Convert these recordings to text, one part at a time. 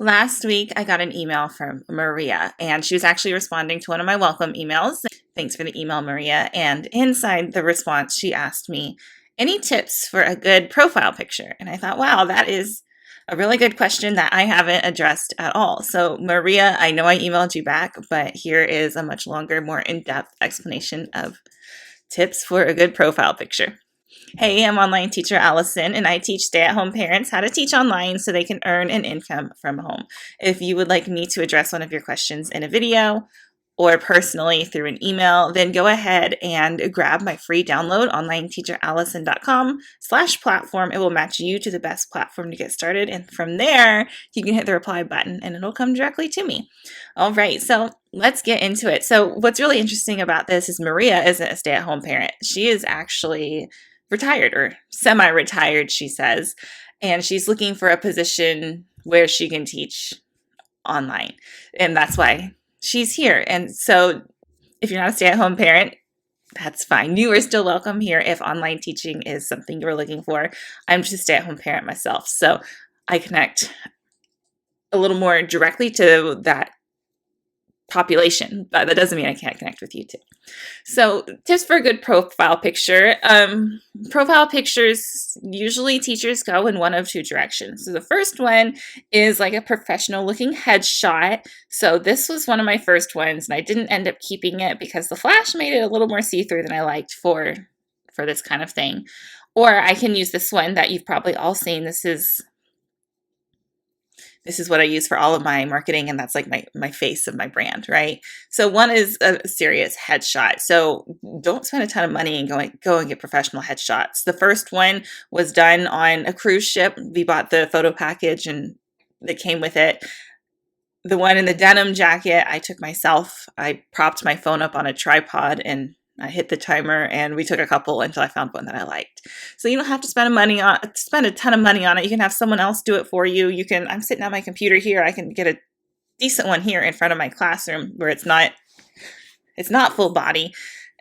Last week, I got an email from Maria, and she was actually responding to one of my welcome emails. Thanks for the email, Maria. And inside the response, she asked me, any tips for a good profile picture? And I thought, wow, that is a really good question that I haven't addressed at all. So, Maria, I know I emailed you back, but here is a much longer, more in-depth explanation of tips for a good profile picture. Hey, I'm online teacher Allison, and I teach stay-at-home parents how to teach online so they can earn an income from home. If you would like me to address one of your questions in a video or personally through an email, then go ahead and grab my free download, onlineteacherallison.com/platform. It will match you to the best platform to get started, and from there, you can hit the reply button and it'll come directly to me. All right, so let's get into it. So what's really interesting about this is Maria isn't a stay-at-home parent. She is actually retired or semi-retired, she says, and she's looking for a position where she can teach online, and that's why she's here. And so if you're not a stay-at-home parent, that's fine. You are still welcome here if online teaching is something you're looking for. I'm just a stay-at-home parent myself, so I connect a little more directly to that population, but that doesn't mean I can't connect with you too. So tips for a good profile picture. Profile pictures, usually teachers go in one of two directions. So the first one is like a professional looking headshot. So this was one of my first ones, and I didn't end up keeping it because the flash made it a little more see-through than I liked for this kind of thing. Or I can use this one that you've probably all seen. This is what I use for all of my marketing, and that's like my face of my brand, right? So one is a serious headshot. So don't spend a ton of money and go and get professional headshots. The first one was done on a cruise ship. We bought the photo package and that came with it. The one in the denim jacket, I took myself. I propped my phone up on a tripod and I hit the timer, and we took a couple until I found one that I liked. So you don't have to spend a ton of money on it. You can have someone else do it for you. I'm sitting at my computer here. I can get a decent one here in front of my classroom where it's not full body.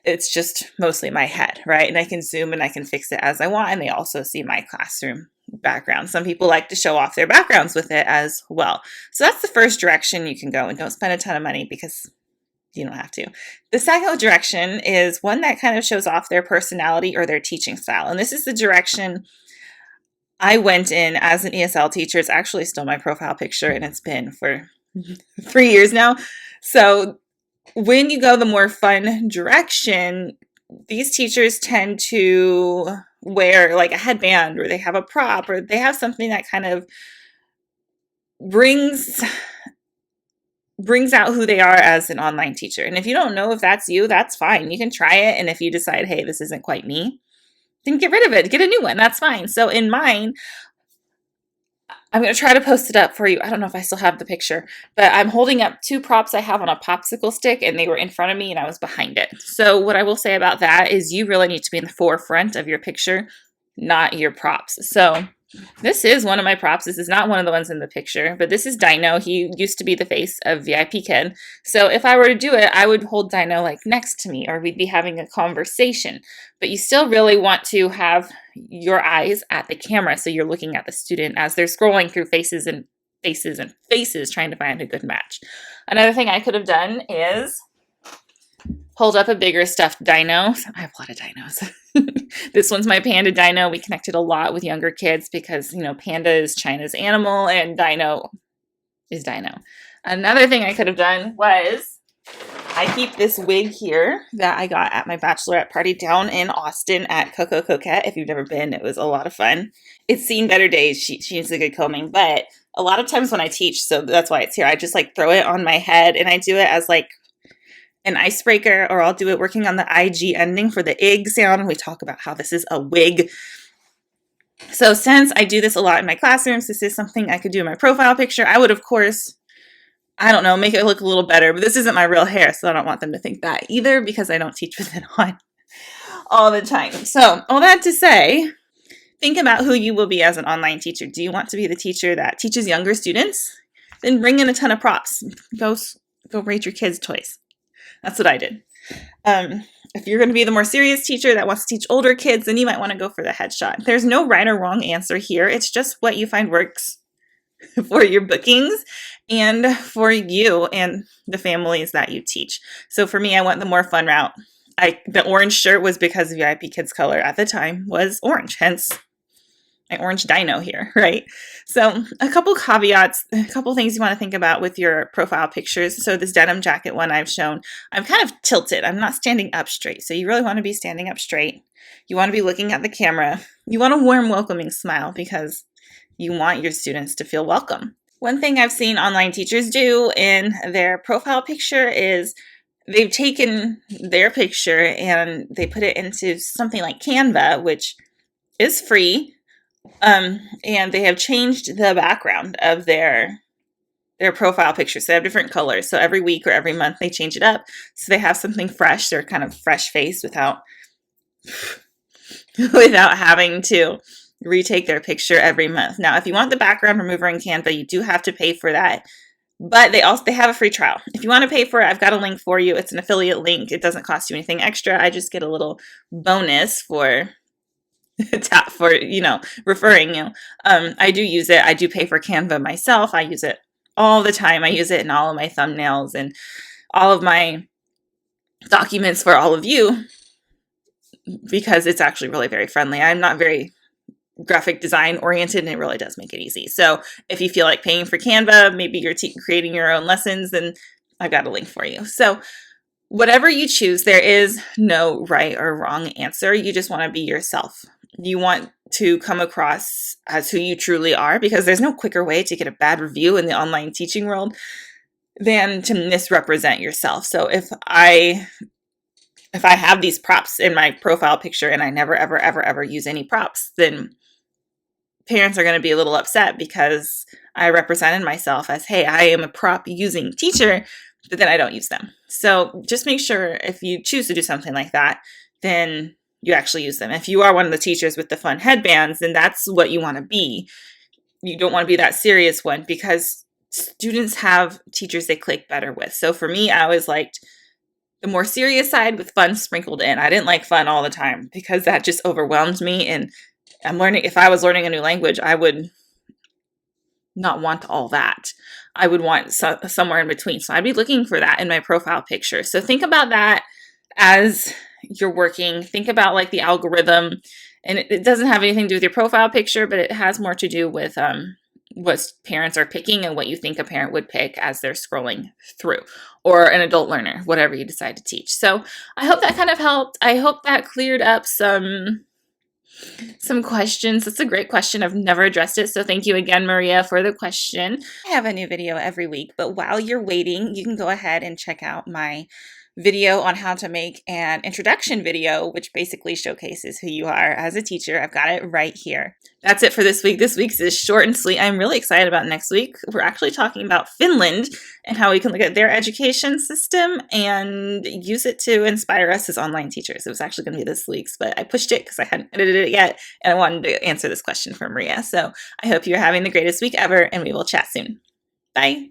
It's just mostly my head, right? And I can zoom and I can fix it as I want. And they also see my classroom background. Some people like to show off their backgrounds with it as well. So that's the first direction you can go, and don't spend a ton of money because you don't have to. The second direction is one that kind of shows off their personality or their teaching style. And this is the direction I went in as an ESL teacher. It's actually still my profile picture, and it's been for 3 years now. So when you go the more fun direction, these teachers tend to wear like a headband, or they have a prop, or they have something that kind of brings out who they are as an online teacher. And if you don't know if that's you, that's fine. You can try it. And if you decide, hey, this isn't quite me, then get rid of it. Get a new one. That's fine. So in mine, I'm going to try to post it up for you. I don't know if I still have the picture, but I'm holding up two props I have on a popsicle stick, and they were in front of me and I was behind it. So what I will say about that is you really need to be in the forefront of your picture, not your props. So this is one of my props. This is not one of the ones in the picture, but this is Dino. He used to be the face of VIP Kid. So if I were to do it, I would hold Dino like next to me, or we'd be having a conversation. But you still really want to have your eyes at the camera, so you're looking at the student as they're scrolling through faces and faces and faces, trying to find a good match. Another thing I could have done is hold up a bigger stuffed dino. I have a lot of dinos. This one's my panda dino. We connected a lot with younger kids because, panda is China's animal and dino is dino. Another thing I could have done was I keep this wig here that I got at my bachelorette party down in Austin at Coco Coquette. If you've never been, it was a lot of fun. It's seen better days. She needs a good combing, but a lot of times when I teach, so that's why it's here, I just throw it on my head, and I do it as an icebreaker, or I'll do it working on the IG ending for the ig sound. We talk about how this is a wig. So since I do this a lot in my classrooms, this is something I could do in my profile picture. I would, of course, make it look a little better, but this isn't my real hair, so I don't want them to think that either because I don't teach with it on all the time. So all that to say, think about who you will be as an online teacher. Do you want to be the teacher that teaches younger students? Then bring in a ton of props. Go rate your kids' toys. That's what I did. If you're going to be the more serious teacher that wants to teach older kids, then you might want to go for the headshot. There's no right or wrong answer here. It's just what you find works for your bookings and for you and the families that you teach. So for me, I went the more fun route. The orange shirt was because VIP Kids color at the time was orange, hence my orange dino here, right? So a couple caveats, a couple things you want to think about with your profile pictures. So this denim jacket one I've shown, I'm kind of tilted. I'm not standing up straight. So you really want to be standing up straight. You want to be looking at the camera. You want a warm, welcoming smile because you want your students to feel welcome. One thing I've seen online teachers do in their profile picture is they've taken their picture and they put it into something like Canva, which is free. And they have changed the background of their profile pictures. So they have different colors. So every week or every month they change it up. So they have something fresh. They're kind of fresh face without having to retake their picture every month. Now, if you want the background remover in Canva, you do have to pay for that. But they have a free trial. If you want to pay for it, I've got a link for you. It's an affiliate link. It doesn't cost you anything extra. I just get a little bonus for referring you. I do use it. I do pay for Canva myself. I use it all the time. I use it in all of my thumbnails and all of my documents for all of you because it's actually really very friendly. I'm not very graphic design oriented and it really does make it easy. So if you feel like paying for Canva, maybe you're creating your own lessons, then I've got a link for you. So whatever you choose, there is no right or wrong answer. You just want to be yourself. You want to come across as who you truly are because there's no quicker way to get a bad review in the online teaching world than to misrepresent yourself. So if I have these props in my profile picture and I never, ever, ever, ever use any props, then parents are going to be a little upset because I represented myself as, hey, I am a prop using teacher, but then I don't use them. So just make sure if you choose to do something like that, then you actually use them. If you are one of the teachers with the fun headbands, then that's what you want to be. You don't want to be that serious one because students have teachers they click better with. So for me, I always liked the more serious side with fun sprinkled in. I didn't like fun all the time because that just overwhelmed me. And if I was learning a new language, I would not want all that. I would want somewhere in between. So I'd be looking for that in my profile picture. So think about that as you're working. Think about like the algorithm, and it doesn't have anything to do with your profile picture, but it has more to do with what parents are picking and what you think a parent would pick as they're scrolling through, or an adult learner, whatever you decide to teach. So I hope that kind of helped. I hope that cleared up some questions. That's a great question. I've never addressed it. So thank you again, Maria, for the question. I have a new video every week, but while you're waiting, you can go ahead and check out my video on how to make an introduction video, which basically showcases who you are as a teacher. I've got it right here. That's it for this week. This week's is short and sweet. I'm really excited about next week. We're actually talking about Finland and how we can look at their education system and use it to inspire us as online teachers. It was actually going to be this week's, but I pushed it because I hadn't edited it yet and I wanted to answer this question from Maria. So I hope you're having the greatest week ever and we will chat soon. Bye.